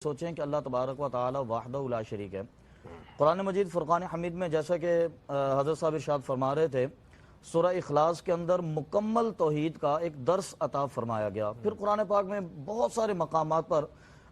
سوچیں کہ اللہ تبارک و تعالی واحد لا شریک ہے۔ قرآن مجید فرقان حمید میں جیسا کہ حضرت صاحب ارشاد فرما رہے تھے، سورہ اخلاص کے اندر مکمل توحید کا ایک درس عطا فرمایا گیا۔ پھر قرآن پاک میں بہت سارے مقامات پر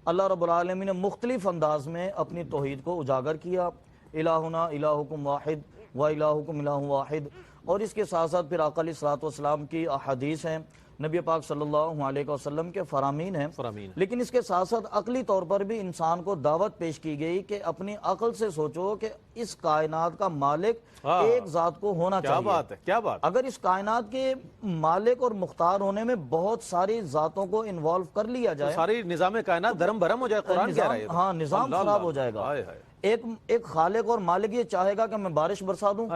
اللہ رب العالمین نے مختلف انداز میں اپنی توحید کو اجاگر کیا۔ الہنا الہکم واحد و الہکم الہ واحد، اور اس کے ساتھ ساتھ پھر آقا علیہ الصلوۃ والسلام کی احادیث ہیں، نبی پاک صلی اللہ علیہ وسلم کے فرامین ہیں۔ لیکن اس کے ساتھ ساتھ عقلی طور پر بھی انسان کو دعوت پیش کی گئی کہ اپنی عقل سے سوچو کہ اس کائنات کا مالک ایک ذات کو ہونا چاہیے۔ کیا بات ہے، کیا بات! اگر اس کائنات کے مالک اور مختار ہونے میں بہت ساری ذاتوں کو انوالو کر لیا جائے، ساری نظام کائنات درہم برہم ہو جائے، قرآن کہہ رہا ہے۔ ہاں، نظام خراب ہو جائے گا۔ ایک خالق اور مالک یہ چاہے گا کہ میں بارش برسا دوں،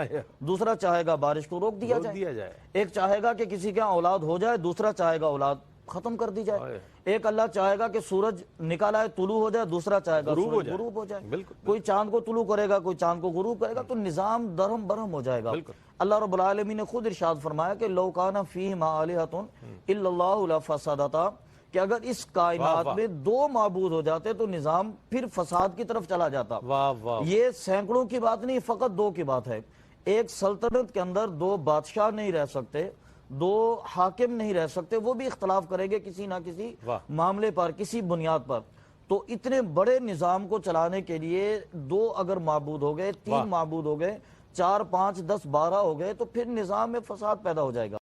دوسرا چاہے گا بارش کو روک دیا جائے۔ ایک چاہے گا کہ کسی کے اولاد ہو جائے، دوسرا چاہے گا اولاد ختم کر دی جائے۔ ایک اللہ چاہے گا کہ سورج نکال آئے طلوع ہو جائے، دوسرا چاہے گا سورج غروب ہو جائے۔ کوئی چاند کو طلوع کرے گا، کوئی چاند کو غروب کرے گا، تو نظام درہم برہم ہو جائے گا۔ اللہ رب العالمین نے خود ارشاد فرمایا کہ لو کان فیہما آلہۃ الا اللہ لفسدتا، کہ اگر اس کائنات میں دو معبود ہو جاتے تو نظام پھر فساد کی طرف چلا جاتا۔ یہ سینکڑوں کی بات نہیں، فقط دو کی بات ہے۔ ایک سلطنت کے اندر دو بادشاہ نہیں رہ سکتے، دو حاکم نہیں رہ سکتے، وہ بھی اختلاف کریں گے کسی نہ کسی معاملے پر، کسی بنیاد پر۔ تو اتنے بڑے نظام کو چلانے کے لیے دو اگر معبود ہو گئے، تین معبود ہو گئے، 4 5 10 12 ہو گئے، تو پھر نظام میں فساد پیدا ہو جائے گا۔